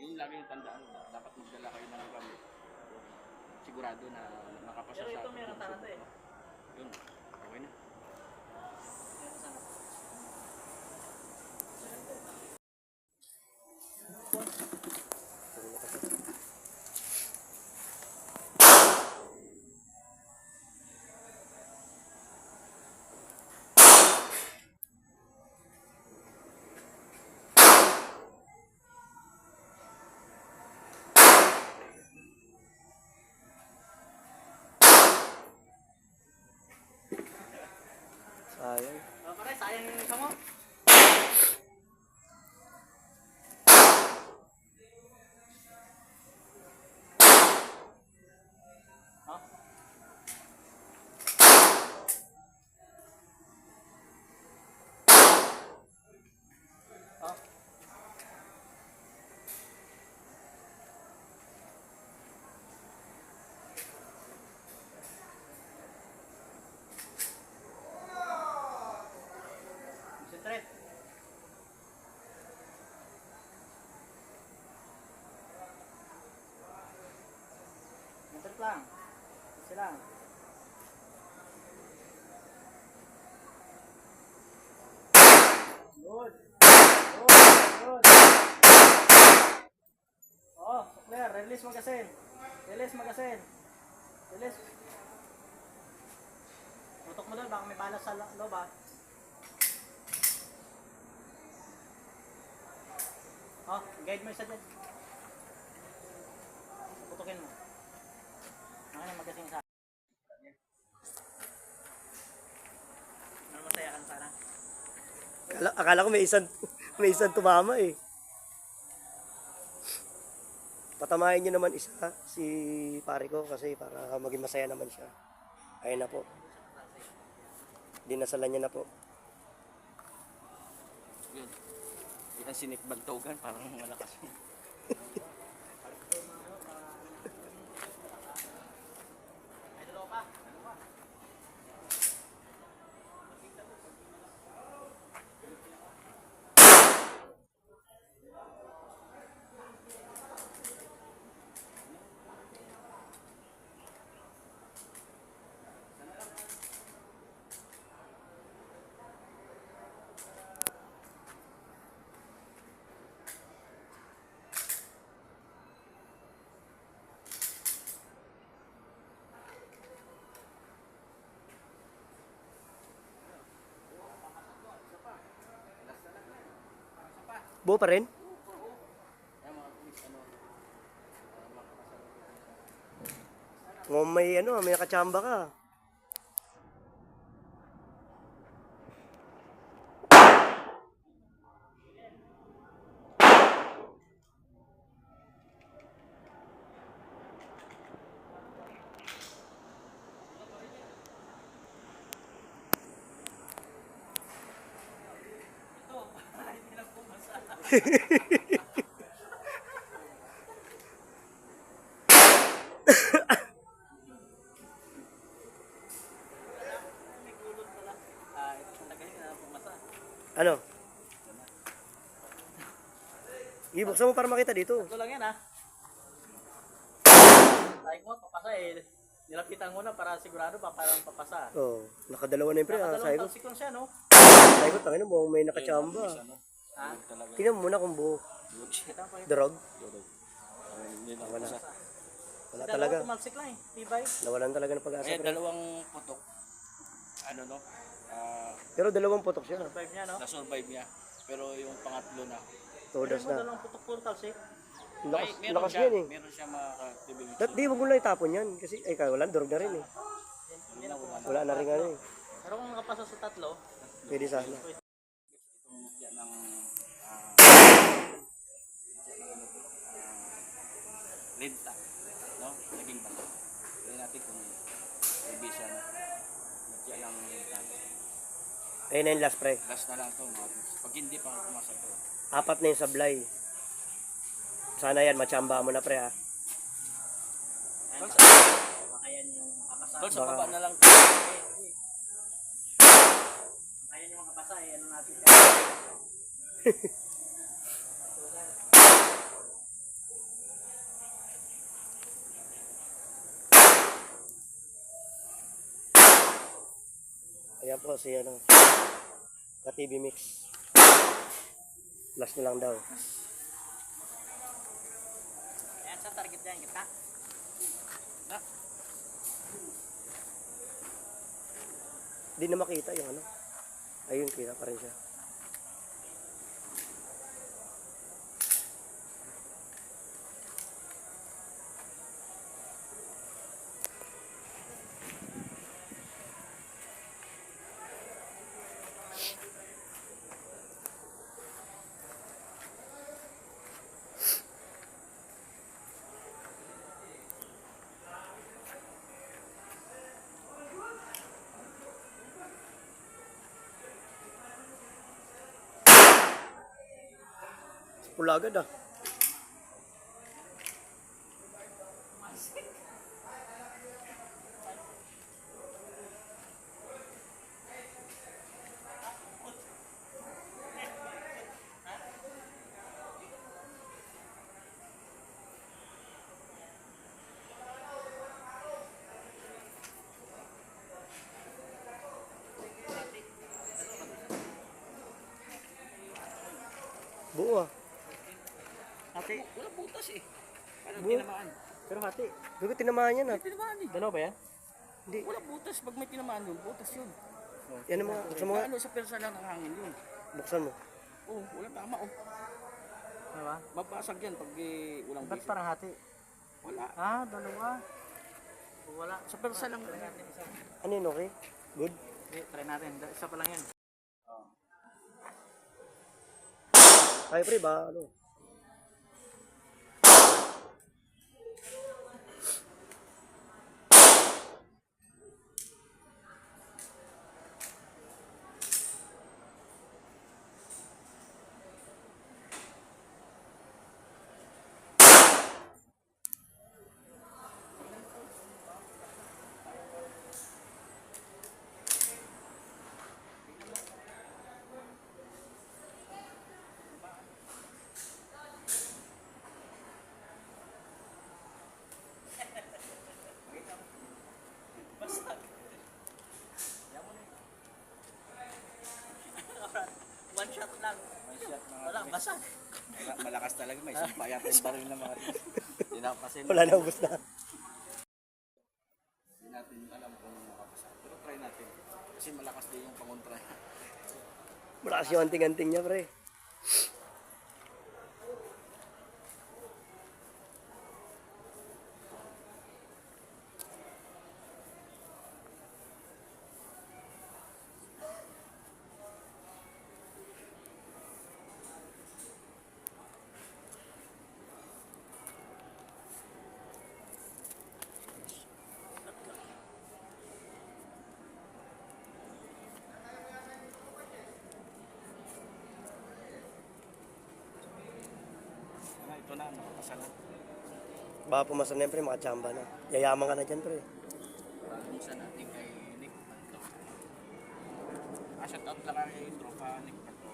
Yun lagi yung tandaan. Dapat magdala kayo ng gamit. Sigurado na nakapasa sa... Pero ito meron tarata eh. Yun. Okay na. Sayang. Pare, sayang yung isa mo. Concentrate lang. Kasi lang. Good. Good. Oh, clear. Release magazine. Release magazine. Release. Tutok mo doon. Baka may balas sa loob ha. Oh, guide mo isa dyan. Putukin mo. Ano magazine sa akin? Ano masaya ka sana? Akala ko may isang tumama eh. Patamahin niyo naman isa si pare ko kasi para maging masaya naman siya. Ayun na po. Dinasalan niya na po. Yun. Yan sinik bantogan parang malakas. Buo pa rin? Kung may may nakachamba ka. Ano? Ibuksan mo para makita dito. Ito lang yan ha. Like mo, papasa eh. Nilapitan mo na para sigurado pa parang papasa. Oh, nakadalawa na yung pre. Sabi ko. Talsikon siya no? Sabi ko, tangin mo, may nakachamba. Ha? Tingnan mo muna kung buo. Drug? Wala. Wala talaga. Tumalsik lang eh. Tibay. Nawalan talaga ng pag-asa. Eh, dalawang putok. Ano no? Pero dalawang putok siya. Survive niya no? Na-survive niya. Pero yung pangatlo na. Todas na. Dalawang putok puro talsik. Lakas yan eh. Meron siya makakatibig. Di, wag mo lang itapon yan. Kasi, wala, durog na rin eh. Wala na rin ano eh. Pero kung nakapasa sa tatlo, Pwede sana. itong mukya ng renta, no? Naging bato. Tingnan natin kung ibig siya na mukya ng renta. Ayun na yung last pre. Last na lang ito, pag hindi pa kumasa ito. 4 na yung sablay. Sana yan, machamba mo na pre ha. Ayan yung kapasa. Tol, sa baba na lang ito. Ayan yung kapasa, ano natin yan. Ayan po si ano, ka-TV Mix. Flash na lang daw. Ayan, sa target yan kita. Ah, Di na makita yung ano. Ayun, kita pa rin siya. Pula agad ah. Buo ah. hati. Wala butas eh. Parang Bu- tinamaan. Pero hati. Dugo tinamaan yan ah. May tinamaan eh. Dalawa ba yan? Hindi. Wala butas. Pag may tinamaan yun, butas yun. Yan ang mga, buksan mo nga. Ano sa persa lang ng hangin yun. Buksan mo. Oh, wala tama oh. Diba? Mabasag yan pag walang Ba't basic. parang hati? Wala. Ah, dalawa. Kung wala. Sa persa lang. Try natin isa. Ano yun, okay? Good? Okay, try natin. Isa pa lang yan. Ay, pre, ba, ano? One shot lang. One shot mga Wala, basag. Malakas talaga. May isang payatin pa rin na mga Hindi na kasi Wala na, ubos na. hindi natin alam kung makapasa. Pero try natin. Kasi malakas din yung pangontra. Malakas yung anting-anting niya, pre. Ito na, nakapasa na. Baka pumasa na yan, pre, makachamba na. Yayaman ka na dyan, pre. Bagong sa natin kay Nick Panto. Shout out lang kay tropa Nick Panto.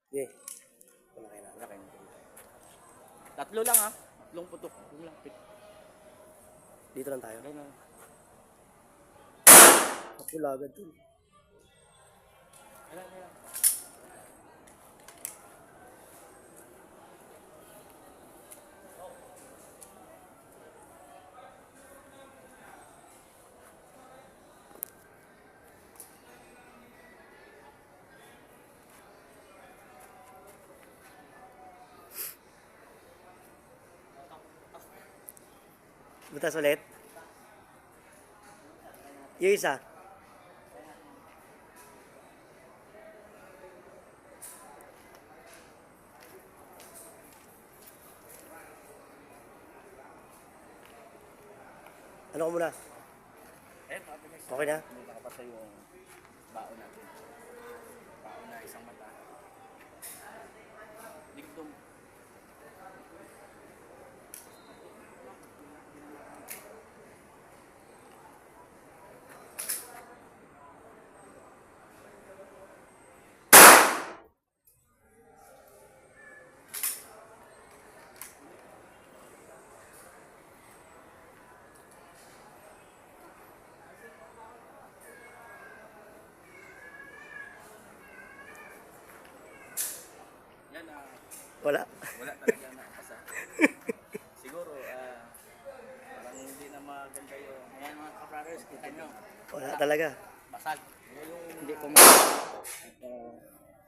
Okay. Wala kayo na. Wala kayo. Tatlo lang ha. Tatlong putok. Yung lang. Dito lang tayo. Okay na. Pula agad dun. Wala na. Butas ulit. Yung isa. Ano ko muna? Eh, mabilis. Okay na? Hindi nakapasa yung baon natin. Baon na isang mata. Ligdom. Wala. Wala talaga nakapasa. Siguro, parang hindi na maganda yung... Ayan mga ka-brothers, kita nyo. Wala talaga. Basag. Hindi ko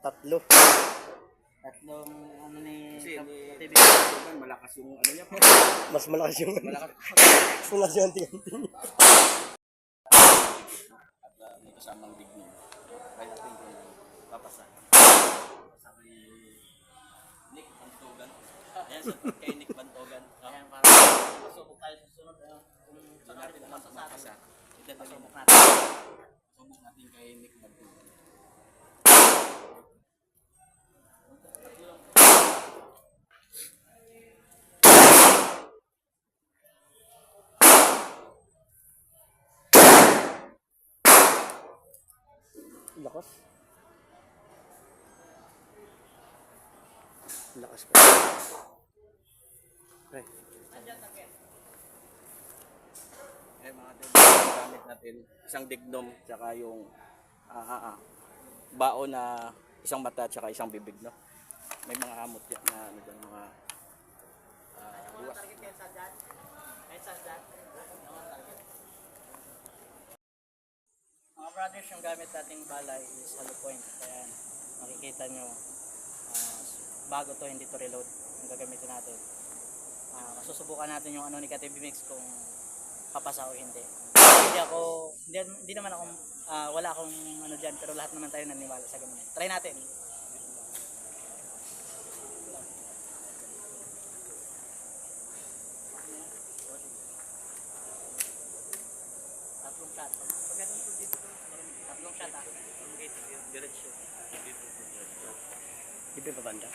Tatlo. tatlong ano ni Kasi ni TV. malakas yung ano niya. Mas malakas yung Malakas. mas malakas yung anting-anting. At may kasamang dignin. Try natin kung papasa. Sabi Nick Bantogan. Ayan, sa kay Nick Bantogan. Ayan, para masubok tayo sa sunod. Kung saan natin umasa sa atin. Pasubok natin. Subok natin kay Nick Bantogan. Lakas. Lakas pa. Ay, Mga gamit natin, isang dignom, tsaka yung bao na isang mata, tsaka isang bibig, no? May mga hamot yan na ano dyan, mga luwas. Mga brothers, yung gamit nating balay is hollow point. Ayan, makikita nyo, bago to, hindi to reload yung gagamitin natin. Masusubukan natin yung ano ni KTV Mix kung papasa o hindi. Hindi naman ako, wala akong ano dyan, pero lahat naman tayo naniwala sa ganun. Try natin. Tatlong shot. Tatlong shot ah. Diretso. di ba yung babanda?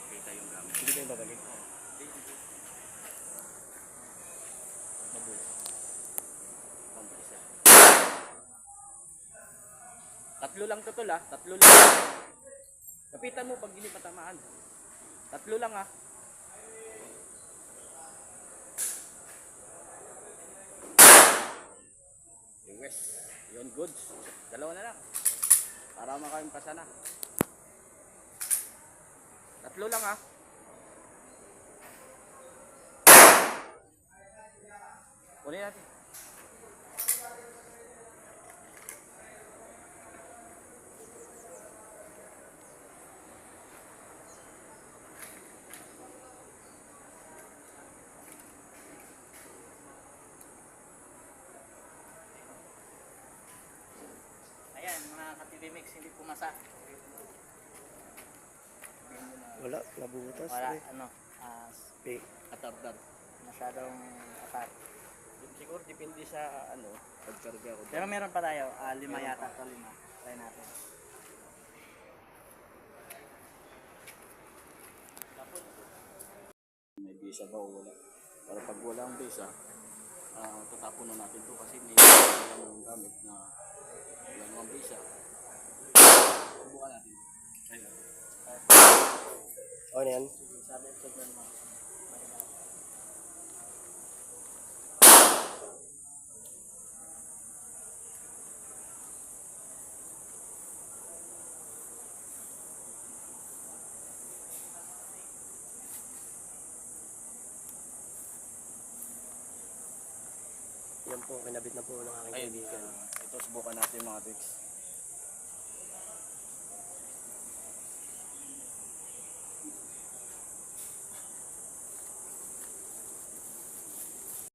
Kita yung gamit. Hindi ba yung babalik? Mabulo. Pambalisa. Tatlo lang to tol ah. Tatlo lang. Kapitan mo pag hindi patamaan. Tatlo lang ah. Yung west. Yun, goods. Dalawa na lang. Para makaimpasa na. Tatlo lang ah. Kunin natin. Ayan, mga ka-TV Mix, hindi pumasa. Wala, nabutas. Wala, Eh. ano, Eh, Atabdab. masyadong atat. Siguro depende sa ano, pagkarga ko. Pero meron pa tayo, 5 yata to 5. Try natin. May visa ba o wala? Para pag wala ang visa, tatapon na natin to kasi may yung gamit na wala namang visa. Subukan natin. Ayun. okay na yan. Sabi ko mo. Yan po, kinabit na po ng aking Ayun, kaibigan. ito subukan natin mga tricks.